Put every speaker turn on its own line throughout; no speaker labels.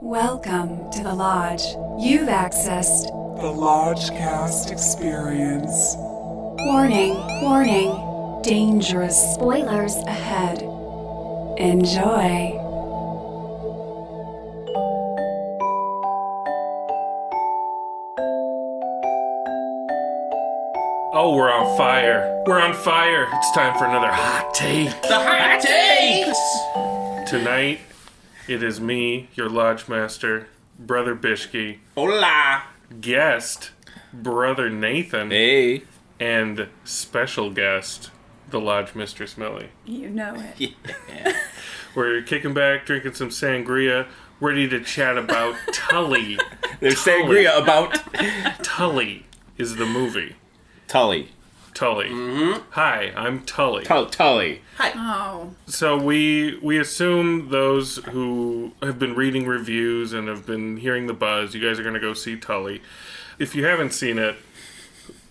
Welcome to the Lodge. You've accessed
The Lodgecast Experience.
Warning, warning, dangerous spoilers ahead. Enjoy.
Oh, we're on fire. We're on fire. It's time for another hot take.
The hot takes!
Tonight, it is me, your lodge master, Brother Bishke,
Hola!
guest, Brother Nathan,
Hey.
and special guest, the Lodge Mistress Millie.
You know it.
Yeah.
We're kicking back, drinking some sangria, ready to chat about Tully.
There's sangria about
Tully is the movie.
Tully.
Tully. Mm-hmm. Hi, I'm Tully.
Tully.
Oh.
So we assume those who have been reading reviews and have been hearing the buzz, you guys are going to go see Tully. If you haven't seen it,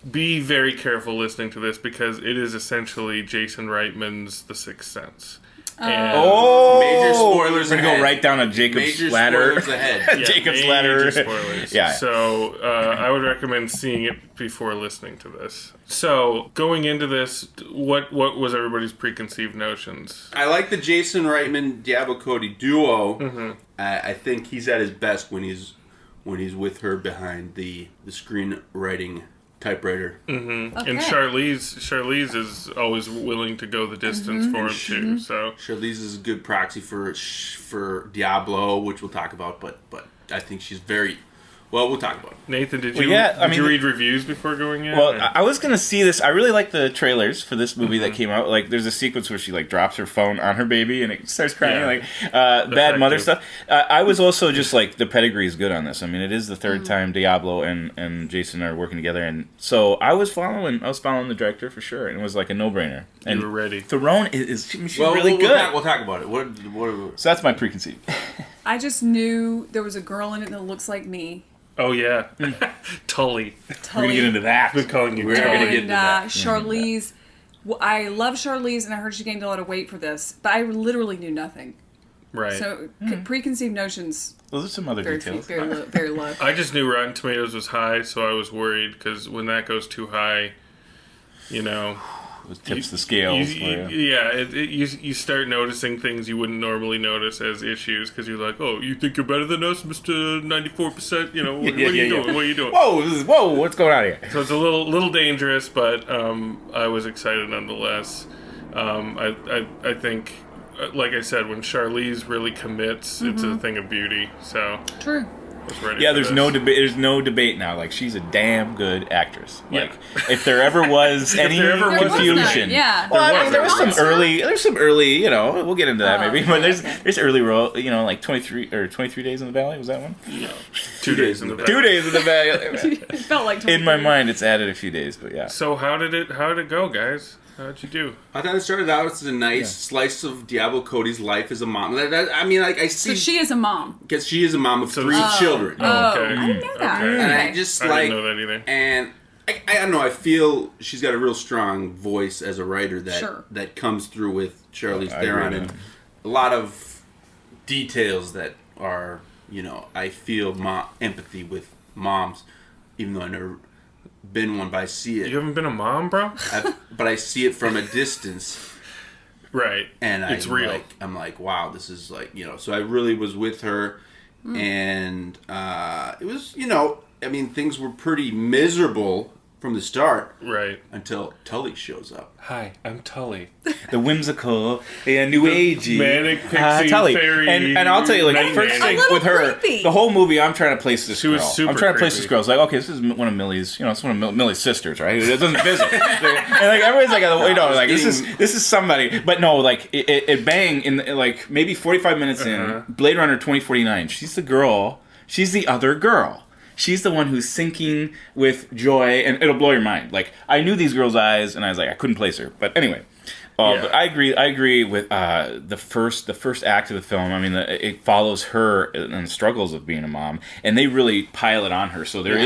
be very careful listening to this because it is essentially Jason Reitman's The Sixth Sense. And
Major spoilers
We're going to go right down a Jacob's ladder.
spoilers ahead.
yeah,
Jacob's
major
ladder.
Spoilers.
Yeah.
So I would recommend seeing it before listening to this. So going into this, what was everybody's preconceived notions?
I like the Jason Reitman Diablo Cody duo.
Mm-hmm.
I think he's at his best when he's with her behind the screenwriting typewriter.
Mm-hmm.
Okay.
And Charlize is always willing to go the distance for him too. So
Charlize is a good proxy for Diablo, which we'll talk about, but I think she's very well. We'll talk about it.
Nathan, did
Well,
you
yeah, I
did you
mean,
read reviews before going in?
Well,
or-
I was going to see this. I really like the trailers for this movie
Mm-hmm.
that came out. Like, there's a sequence where she, like, drops her phone on her baby and it starts crying,
Yeah.
like, bad mother
Effective.
stuff. I was also just, like, the pedigree is good on this. I mean, it is the third time Diablo and Jason are working together. And so I was following the director for sure. And it was, like, a no-brainer. And
you were ready.
Theron she's
Well,
really good.
We'll talk about it. What
So that's my preconceived.
I just knew there was a girl in it that looks like me.
Oh yeah, Tully.
We're going to
Tully.
get into that.
I've been calling you
We're
Tully.
gonna get
And
into that.
Charlize. Well, I love Charlize, and I heard she gained a lot of weight for this, but I literally knew nothing.
Right.
So preconceived notions
Those are some other
very
details.
very low.
I just knew Rotten Tomatoes was high, so I was worried because when that goes too high, you know,
It tips the scales for you.
you start noticing things you wouldn't normally notice as issues because you're like, oh, you think you're better than us, Mr. 94%? You know, what are you doing? What are you doing?
Whoa, what's going on here?
So it's a little dangerous, but I was excited nonetheless. I think, like I said, when Charlize really commits, it's a thing of beauty. So
True.
I was ready.
Yeah,
for
there's
this.
no debate. There's no debate now. Like, she's a damn good actress.
Yeah.
Like, if there ever was any
there ever was
confusion,
Yeah.
Well, I mean,
There was.
there's some early. You know, we'll get into that
Oh,
maybe. But there's
okay.
there's early, like 23 days in the valley. Was that one?
Yeah. 2 days in the back.
2 days in the valley.
It felt like
In my
23.
mind, it's added a few days, but yeah.
So how did it go, guys? How'd you do?
I thought it started out as a nice slice of Diablo Cody's life as a mom. I mean, like I see
So she is a mom.
because she is a mom of
So
3
this-
children.
Oh,
okay.
I didn't know that.
Okay.
And I
Okay.
just
I
like,
didn't know that either.
and I don't know. I feel she's got a real strong voice as a writer that
Sure.
that comes through with Charlize
I agree
Theron
with
and
that.
a lot of details that are, I feel empathy with moms, even though I've never been one, but I see it.
You haven't been a mom, bro?
But I see it from a distance.
Right.
And
It's real.
I'm like, wow, this is like, so I really was with her, and it was, I mean, things were pretty miserable from the start
Right.
until Tully shows up.
Hi, I'm Tully.
The whimsical and new agey
manic pixie
Tully.
fairy
And I'll tell you, like,
night
the first
nanny.
thing
A little
with her,
creepy.
the whole movie, I'm trying to place this
She was
girl.
super
I'm trying to place
creepy.
this girl. It's like, okay, this is one of Millie's, it's one of Millie's sisters, right? It doesn't visit. And like everybody's like, like this is somebody. But no, like it bang in like maybe 45 minutes in Blade Runner 2049. She's the girl. She's the other girl. She's the one who's sinking with joy, and it'll blow your mind. Like, I knew these girls' eyes, and I was like, I couldn't place her. But anyway,
Yeah.
But I agree with the first act of the film. I mean, it follows her and the struggles of being a mom, and they really pile it on her. So that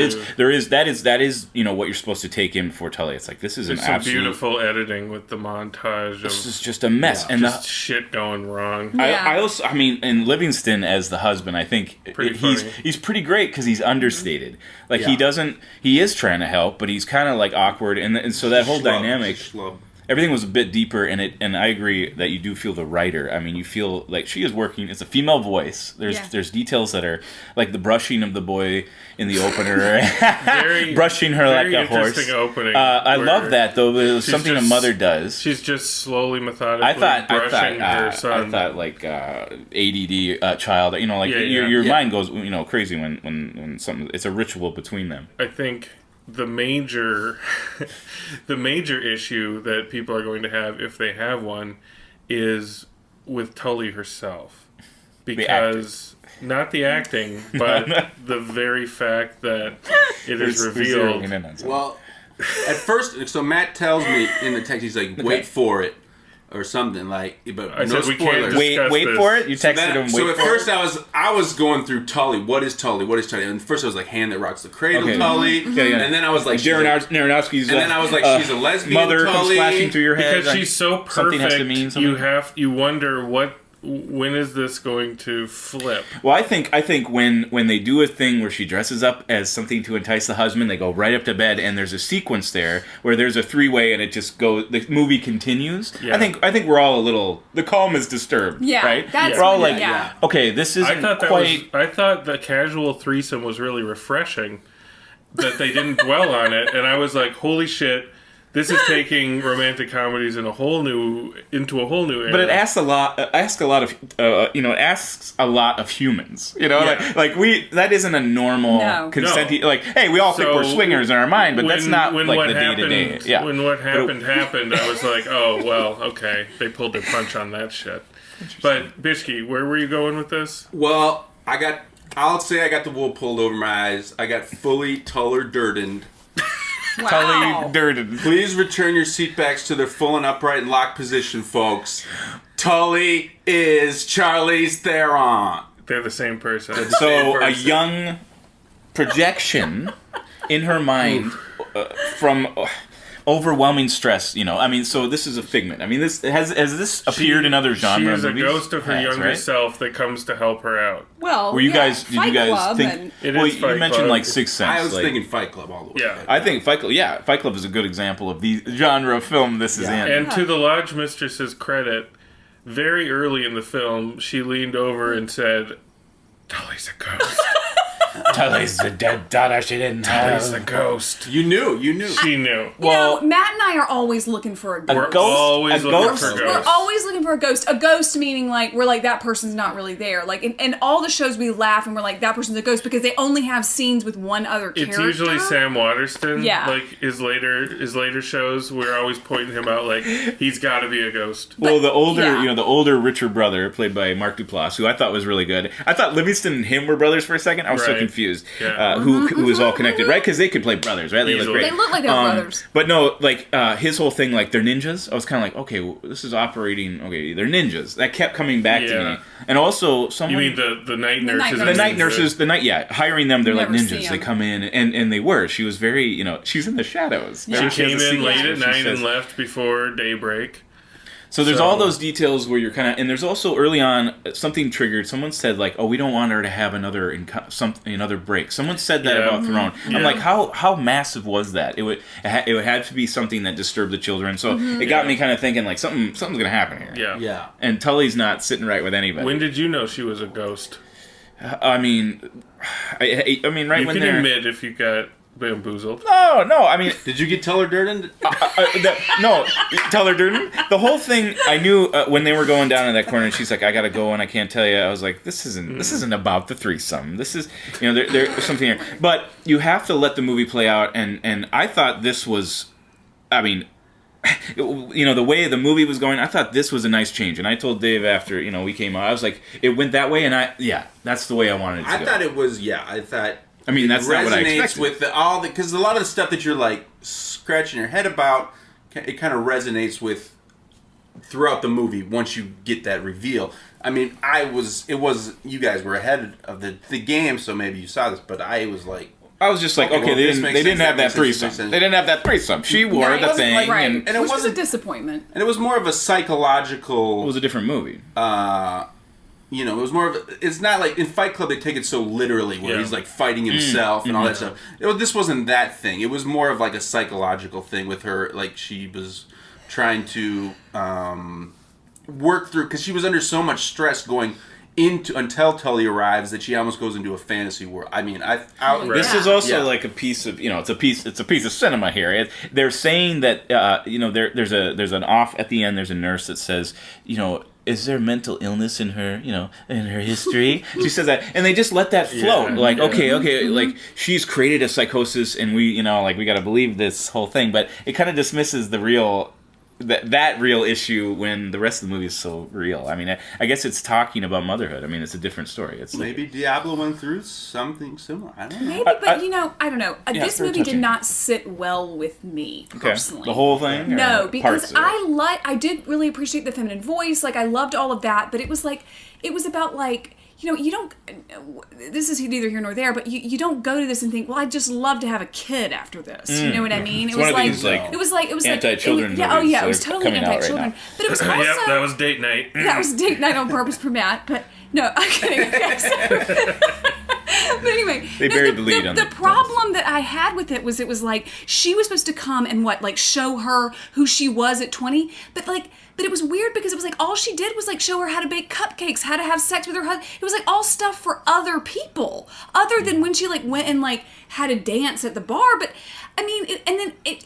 is what you're supposed to take in before Tully. It's like this is
There's
an
some
absolute.
beautiful editing with the montage
This
of
is just a mess, and
just shit going wrong.
Yeah.
I mean, and Livingston as the husband, I think he's pretty great because he's understated. Like he is trying to help, but he's kind of like awkward, and so that whole dynamic. Everything was a bit deeper in it, and I agree that you do feel the writer. I mean, you feel like she is working. It's a female voice. There's details that are like the brushing of the boy in the opener, brushing her like a horse.
Interesting opening.
I love that though. It was something a mother does.
She's just slowly, methodically brushing her son.
I thought like ADD child. Your mind goes crazy when something. It's a ritual between them.
I think the major issue that people are going to have, if they have one, is with Tully herself. Because not the acting, but the very fact that it is revealed.
Well, at first, so Matt tells me in the text, he's like, "Wait for it," or something like. But
I
no
said we can't
spoilers.
discuss
Wait for it. You texted him.
So
Wait
at
for
first
it?
I was going through Tully. What is Tully? What is Tully? And first I was like, hand that rocks the cradle, Tully.
Yeah.
And then I was like,
Aronofsky's.
and then I was like, she's a lesbian.
Mother comes
Tully.
flashing through your head
Because she's so perfect,
something has to mean something.
you wonder when is this going to flip?
Well, I think when they do a thing where she dresses up as something to entice the husband, they go right up to bed, and there's a sequence there where there's a three-way, and it just goes. The movie continues.
Yeah.
I think we're all a little. The calm is disturbed.
Yeah,
right.
that's
we're all
what-
like,
yeah.
okay, this isn't quite.
I thought the casual threesome was really refreshing. That they didn't dwell on it, and I was like, holy shit. This is taking romantic comedies into a whole new era.
But it asks a lot. It asks a lot of humans.
Yeah.
like that isn't a normal consent.
No.
Like, hey, we all think we're swingers in our mind, but that's not
when
like
what
the day to day.
happened.
Yeah.
When what happened, I was like, oh well, okay, they pulled their punch on that shit. But Bishke, where were you going with this?
Well, I'll say I got the wool pulled over my eyes. I got fully Tuller-Durdened.
Wow.
Tully Durden.
Please return your seatbacks to their full and upright and locked position, folks. Tully is Charlize Theron.
They're the same person.
So a young projection in her mind from overwhelming stress. I mean, so this is a figment. I mean, has this appeared in other genre
She is
movies?
a ghost of her younger
right?
self that comes to help her out.
Well,
Did you guys
Club
think?
and-
It
well,
is
you
Fight
mentioned
Club.
like Sixth Sense.
I was
like,
thinking Fight Club all the way.
Yeah.
I think Fight Club is a good example of the genre of film this is in.
And to the lodge mistress's credit, very early in the film, she leaned over and said, "Tully's a ghost.
Tully's the dead daughter she didn't
Tully's the ghost."
You knew.
She knew.
Matt and I are always looking for a ghost.
We're
ghost?
always
A
looking
ghost?
for
We're
ghosts.
always looking for a ghost. A ghost meaning like we're like that person's not really there. Like in all the shows we laugh and we're like that person's a ghost because they only have scenes with one other
It's
character.
usually Sam Waterston.
Yeah.
Like his later shows, we're always pointing him out like he's got to be a ghost.
Well, the older,
yeah.
the older richer brother, played by Mark Duplass, who I thought was really good. I thought Livingston and him were brothers for a second. I was so
Right.
confused.
Yeah.
Who was all connected, right? Because they could play brothers, right? They look
Easily.
great.
They look like they're brothers.
But no, like his whole thing, like they're ninjas. I was kind of like, okay, well, this is operating. Okay, they're ninjas. That kept coming back to
Yeah.
me. And also, someone.
You mean the night
The
nurses?
night
the
are
night
ninjas.
nurses, hiring them, they're like
Never see
ninjas. They
'em.
come in, and they were. She was very, she's in the shadows.
She
Remember,
came
has a
in
sequence
late
where
at
she
night and
says-
left before daybreak.
So there's
So-
all those details where you're kind of, and there's also early on something triggered. Someone said like, "Oh, we don't want her to have another break." Someone said that
Yeah.
about Theron.
Yeah.
I'm like, how massive was that? It had to be something that disturbed the children. So it got me kind of thinking like something's gonna happen here.
Yeah.
Yeah.
And Tully's not sitting right with anybody.
When did you know she was a ghost?
I mean, I mean, right
You
when
can
they're
admit if you got bamboozled.
no. I mean,
Did you get Tuller-Durden?
no, tell her, Durden. The whole thing, I knew when they were going down in that corner, and she's like, "I gotta go, and I can't tell you." I was like, "This isn't about the threesome. This is, there's something here." But you have to let the movie play out, and I thought this was, I mean, the way the movie was going, I thought this was a nice change. And I told Dave after we came out, I was like, it went that way, and that's the way I wanted it to go.
I thought it was. Yeah, I thought.
I mean, that's not what I
resonates
expected.
with because a lot of the stuff that you're like scratching your head about, it kind of resonates with throughout the movie once you get that reveal. I mean, you guys were ahead of the game, so maybe you saw this, but I was like,
I was just like, okay,
well,
they
this
didn't
makes sense,
have that
makes sense,
threesome.
makes sense.
They didn't have that threesome. She wore
Right.
the thing,
Right.
and
and it
Which was a
wasn't,
disappointment.
and it was more of a psychological.
it was a different movie.
You know, it was more of it's not like in Fight Club they take it so literally where he's like fighting himself and all that stuff. This wasn't that thing. It was more of like a psychological thing with her, like she was trying to work through, because she was under so much stress going into until Tully arrives that she almost goes into a fantasy world. I mean,
This is also
Yeah.
like a piece of, it's a piece of cinema here. They're saying that there's an off at the end. There's a nurse that says, is there mental illness in her, in her history? She says that, and they just let that float. Okay, like she's created a psychosis, and we got to believe this whole thing, but it kind of dismisses the real. That real issue when the rest of the movie is so real. I mean, I guess it's talking about motherhood. I mean, it's a different story. It's
maybe Diablo went through something similar. I don't know.
Maybe, but I don't know.
Yeah,
This
very
movie did
touching.
not sit well with me personally.
The whole thing?
No,
Or
because
parts of it?
I did really appreciate the feminine voice. Like I loved all of that, but it was about like. You don't. This is neither here nor there, but you don't go to this and think, well, I'd just love to have a kid after this. You know what I mean?
It's one of these, like,
it was like
anti-children
Yeah,
movies
it was
that are
totally
coming out right
anti-children.
now.
But it was also
Yep, that was date night.
that was date night on purpose for Matt. But no, I'm kidding. But anyway,
They buried the lead on
the
the
problem that I had with it was like she was supposed to come and show her who she was at 20, but it was weird because it was like all she did was like show her how to bake cupcakes, how to have sex with her husband. It was like all stuff for other people, other than when she went and had a dance at the bar. But I mean,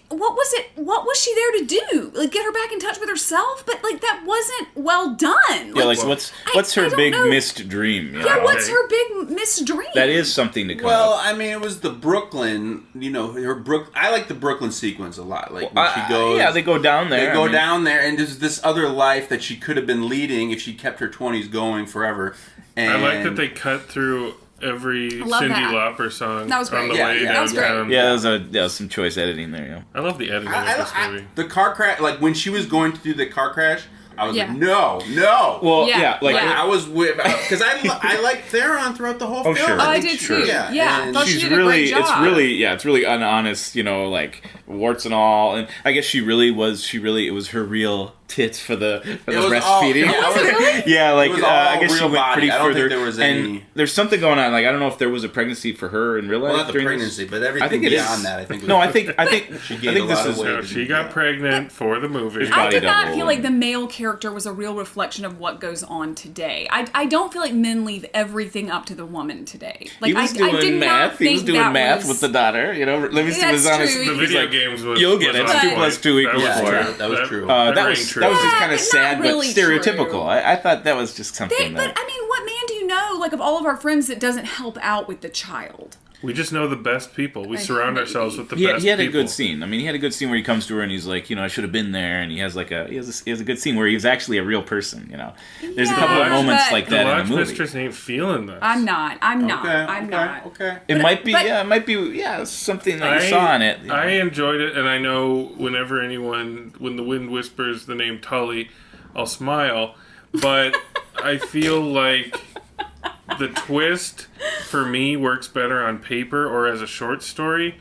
what was it? What was she there to do? Like get her back in touch with herself? But that wasn't well done.
Yeah, what's her
I don't
big
know.
missed dream?
Yeah, what's her big missed dream?
That is something to come
Well,
up.
I mean, it was the Brooklyn, I like the Brooklyn sequence a lot. Like when she goes,
they go down there.
They go down there, and there's this other life that she could have been leading if she kept her 20s going forever. And
I like that they cut through every
love
Cyndi
that.
Lauper song
That was
on
great.
the way
that was great.
downtown.
Yeah, there was some choice editing there. Yeah.
I love the editing of this movie.
the car crash, like when she was going to do the car crash, I was
Yeah.
like, no.
Well,
Yeah, yeah.
I was with, because I like Theron throughout the whole film.
sure.
I
think
did
she-
too.
Yeah,
Yeah,
and
thought she
She's
did a
really,
great job.
it's really unhonest, like warts and all. And I guess it was her real tits for the
It was all-
breastfeeding.
yeah, it was-
Yeah, like
It was all
I guess she
real
went
body.
pretty
I don't think
further.
there was
and
any-
there's something going on. Like I don't know if there was a pregnancy for her in real life.
Well, not the
during
pregnancy,
this.
but everything
I think it
beyond
is.
that. I think.
No, I think
She
I
gained
think
a
this
lot of
is.
weight.
So she got pregnant for the movie.
I
body
did not
double
feel like
and-
the male character was a real reflection of what goes on today. I don't feel like men leave everything up to the woman today. Like
He was
I
doing
did not
math. He was
think
doing
that
math
was-
with the daughter. Let me see
That's
this on his.
true.
The
He's
video
like,
games was.
"You'll get
was
it.
on
2
point.
plus 2 equals
That was
4."
true.
That was true.
That
rang
was
true.
just
Yeah,
kind of
but
sad,
not really
but stereotypical.
true.
I thought that was just something.
But I mean, what man do you know, of all of our friends, that doesn't help out with the child?
We just know the best people. We
I
surround
hate
ourselves with the
he
best
had a
people.
good scene. I mean, he had a good scene where he comes to her and he's like, I should have been there, and he has a good scene where he's actually a real person. There's a
Yeah,
couple of moments
but-
like
The
that in
Lodge
the movie.
Mistress ain't feeling this.
I'm not. I'm not.
Okay.
It might be,
but-
something that you saw in it.
I enjoyed it, and I know when the wind whispers the name Tully, I'll smile. But I feel like the twist for me works better on paper or as a short story.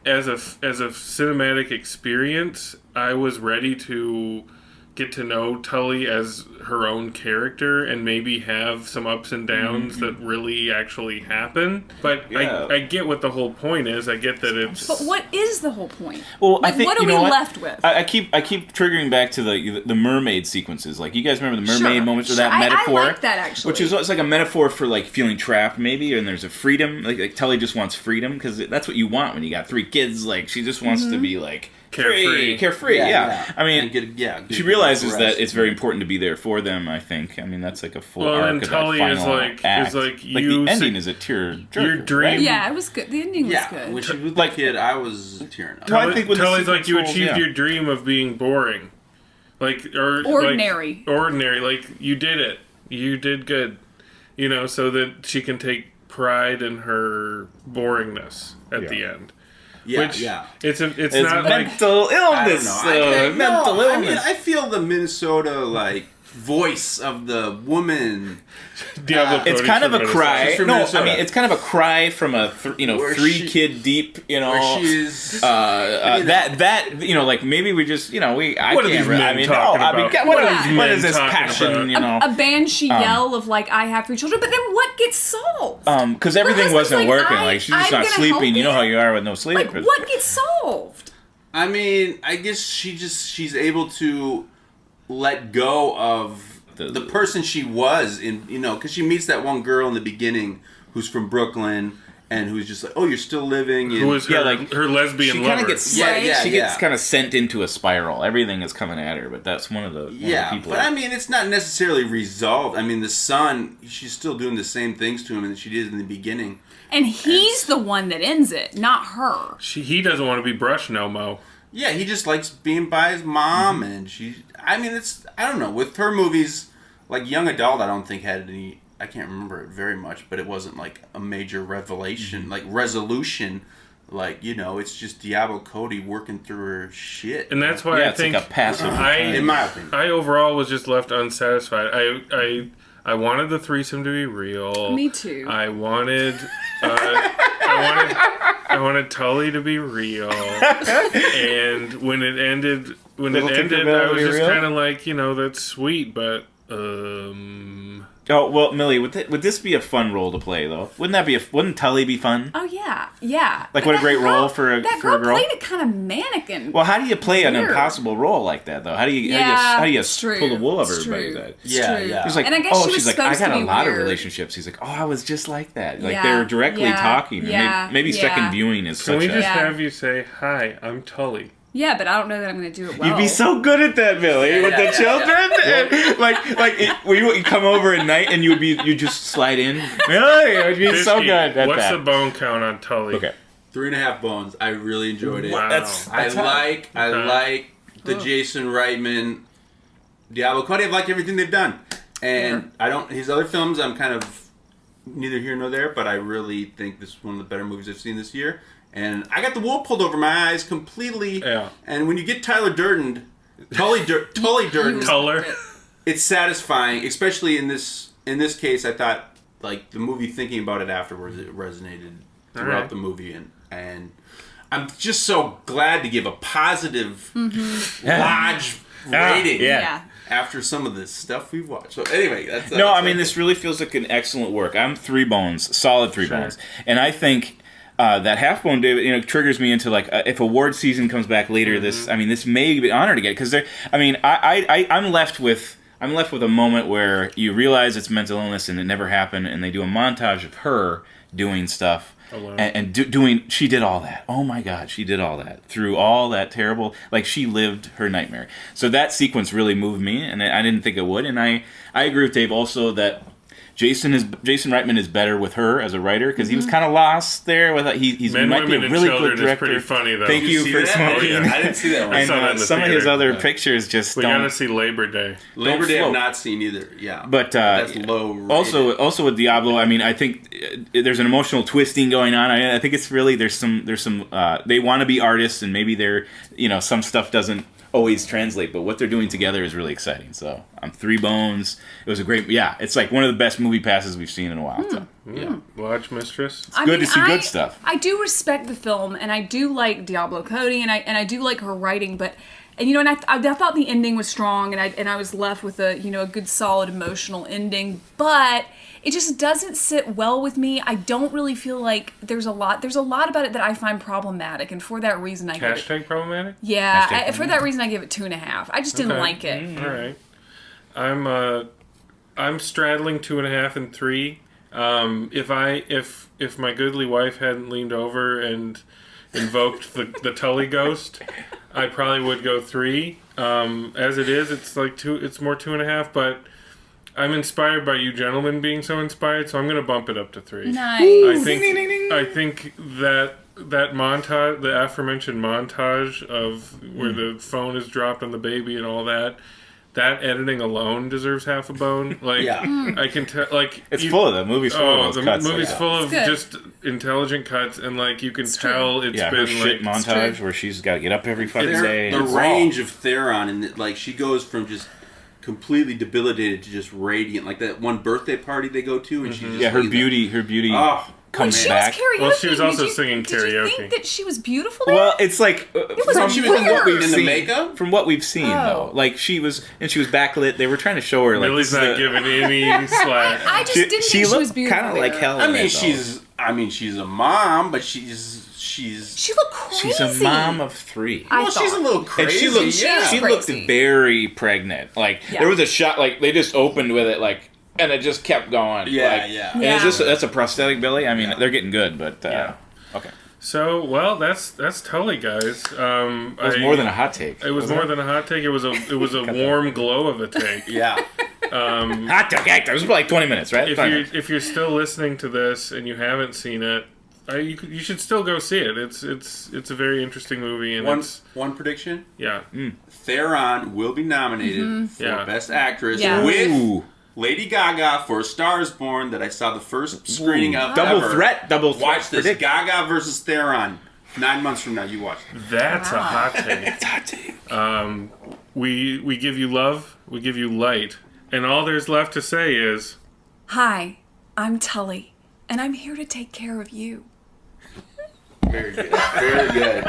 As a cinematic experience, I was ready to get to know Tully as her own character and maybe have some ups and downs that really actually happen. But
Yeah.
I get what the whole point is. I get that it's...
But what is the whole point?
Well, I
Like,
think
what are
you
we
know
left with?
I keep triggering back to the mermaid sequences. Like you guys remember the mermaid
Sure,
moments, or
sure.
that
I
metaphor,
like that, actually.
which is it's like a metaphor for like feeling trapped, maybe, and there's a freedom. Like Tully just wants freedom because that's what you want when you got 3 kids. Like she just wants to be like carefree. Yeah. I mean, she realizes that it's very important to be there for them. I think. I mean, that's like a full
Well,
arc
and
of
Tully
that
is
final
like-
act.
is like
like
you
the ending
see-
is a tear.
your dream-
Yeah, it was good. The ending was good.
When she was
Like-
a kid, I was tearing up.
Well, I think when the
Tully's like, you
sequence
achieved
rolls,
your dream of being boring.
Ordinary.
Ordinary. Like, you did it. You did good. So that she can take pride in her boringness at the end.
Yeah,
Which
yeah.
It's not like
mental illness. Mental illness.
I mean, I feel the Minnesota voice of the woman.
Diablo Cody
It's kind of
from
a
Minnesota.
cry.
She's from
No,
Minnesota.
I mean it's kind of a cry from a
Where
three
she-
kid deep.
Where she's
That like maybe we just I
What are
can't.
these
really-
men
I mean,
talking
no, I mean,
about?
what
What are
is
these
what
men
is this
talking
passion?
about?
A banshee yell of I have 3 children, but then what gets solved?
Because everything
husband's
wasn't
like,
working.
I'm
She's just not
gonna help
sleeping. You know how
you.
you are with no sleep.
What gets solved?
I mean, I guess she's able to let go of the person she was in, because she meets that one girl in the beginning who's from Brooklyn and who's just like, oh, you're still living. And,
Who was her, her lesbian
She
lover.
kind of gets she gets kind of sent into a spiral. Everything is coming at her, but that's one of the people.
But I mean, it's not necessarily resolved. I mean, the son, she's still doing the same things to him that she did in the beginning.
And he's the one that ends it, not her.
He doesn't want to be brushed no mo.
Yeah, he just likes being by his mom, and I don't know, with her movies, like Young Adult, I don't think had any, I can't remember it very much, but it wasn't like a major revelation, like resolution, it's just Diablo Cody working through her shit.
And that's why I
it's
think
like a passive.
in my opinion.
I overall was just left unsatisfied. I wanted the threesome to be real.
Me too.
I wanted I wanted Tully to be real. And when it ended, I was just kind of like, that's sweet, but
Oh well, Millie, would this be a fun role to play though? Wouldn't Tully be fun?
Oh yeah.
Like, what a great role for a
that
girl.
played it kind of mannequin.
Well, how do you play an
Weird.
impossible role like that though? How do you
it's true.
pull the wool over
It's
everybody's
true.
eyes?
It's
Yeah,
true.
yeah.
He's like,
And I guess she was
she's like, I
supposed
got
to
a
be
lot of
weird.
relationships. He's like, oh, I was just like that. Like
Yeah,
they were directly
yeah,
talking.
yeah,
Maybe
yeah.
second viewing is
can
such
we
a.
just
Yeah.
have you say, hi, I'm Tully?
Yeah, but I don't know that I'm going to do it well.
You'd be so good at that, Millie, with the children. And, you come over at night and you just slide in. Really, you'd be so
Bisky,
good at that.
what's the bone count on Tully?
Okay.
3.5 bones. I really enjoyed it.
Wow.
That's
I like the Jason Reitman, Diablo Cody. I've liked everything they've done, and his other films I'm kind of neither here nor there. But I really think this is one of the better movies I've seen this year. And I got the wool pulled over my eyes completely.
Yeah.
And when you get Tully Durden,
Color.
it's satisfying, especially in this case. I thought like the movie, thinking about it afterwards, it resonated throughout
Alright.
the movie, and I'm just so glad to give a positive large rating.
Yeah.
After some of the stuff we've watched. So anyway, that's
No, I mean, this really feels like an excellent work. I'm 3 bones, solid 3 bones. And I think that half bone, David, triggers me into like if award season comes back later. This may be an honor to get because I'm left with a moment where you realize it's mental illness and it never happened, and they do a montage of her doing stuff. And doing, she did all that. Oh my God, she did all that through all that terrible. Like she lived her nightmare. So that sequence really moved me, and I didn't think it would. And I agree with Dave also that Jason Reitman is better with her as a writer because he was kind of lost there. With he
Men,
might be
Women,
a
and
really
Children
good director.
is pretty funny though.
Thank you
see
for
that?
smoking.
Oh, yeah.
I didn't see that one.
I saw that in
And
the
some of his
theater.
other pictures just
We
don't.
gotta see Labor Day.
Labor Day I've
float.
not seen either. Yeah,
But
that's low rated.
also with Diablo, I mean, I think there's an emotional twisting going on. I think it's really there's some they want to be artists, and maybe they're some stuff doesn't always translate, but what they're doing together is really exciting. So I'm 3 bones. It was a great, it's like one of the best movie passes we've seen in a while. So.
Watch Mistress.
I
good
mean,
to see good stuff.
I do respect the film, and I do like Diablo Cody, and I do like her writing, but and I thought the ending was strong, and I was left with a good solid emotional ending, but it just doesn't sit well with me. I don't really feel like there's a lot about it that I find problematic, and for that reason I give it,
Hashtag problematic?
for that reason I give it 2.5. I just didn't like it.
All right. I'm straddling 2.5 and 3. If my goodly wife hadn't leaned over and invoked the Tully ghost, I probably would go 3. As it is, it's like 2. It's more 2.5, but I'm inspired by you gentlemen being so inspired, so I'm going to bump it up to 3.
Nice.
I think that montage, the aforementioned montage of where the phone is dropped on the baby and all that that editing alone deserves half a bone. Like,
Yeah.
I can tell. Like,
It's full of them. Movie's full of those cuts.
The movie's full of
good.
just intelligent cuts, and like you can tell it's
Yeah,
been
her shit
like
montage where she's got to get up every fucking day.
The
It's
range of Theron, and like she goes from just completely debilitated to just radiant. Like that one birthday party they go to, and she just
her beauty
Oh,
comes
When she
back.
was karaoke,
Well, she was also
did you,
singing
Did you
karaoke.
think that she was beautiful there?
Well, it's like
was
from
weird.
what we've
In the
seen.
makeup?
From what we've seen, though, like she was backlit. They were trying to show her like
Millie's
this
not
is the-
giving any slack.
I just didn't think she was
looked
beautiful.
kind of like
there.
hell.
I
in
mean,
it, though.
she's a mom, but she's.
She looked crazy.
She's a mom of 3.
Well, she's a little
And
crazy.
she looked,
yeah.
she looked
Crazy.
very pregnant. Like
Yeah.
there was a shot, like they just opened with it, like, and it just kept going.
Yeah,
like,
yeah.
And
Yeah.
it's just that's a prosthetic belly. I mean, they're getting good, but
Yeah.
okay.
So, well, that's Tully, guys.
It was more than a hot take.
It was more than a hot take. It was a warm glow of a take.
Yeah.
hot take. It was like 20 minutes, right?
If you're still listening to this and you haven't seen it, you should still go see it. It's a very interesting movie, and
One prediction:
yeah.
Theron will be nominated for
Yeah.
Best Actress
Yeah.
with
Ooh.
Lady Gaga for A Star Is Born that I saw the first screening of.
Double
ever.
threat.
Watch this.
predict.
Gaga versus Theron. 9 months from now, you watch it.
That's a hot take.
It's a hot take.
We give you love, we give you light, and all there's left to say is,
Hi, I'm Tully, and I'm here to take care of you.
Very good. Very good.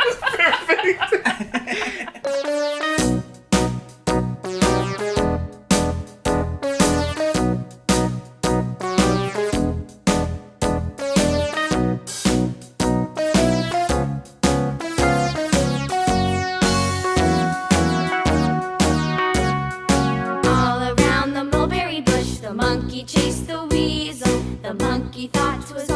All around the mulberry bush, the monkey chased the weasel. The monkey thought 'twas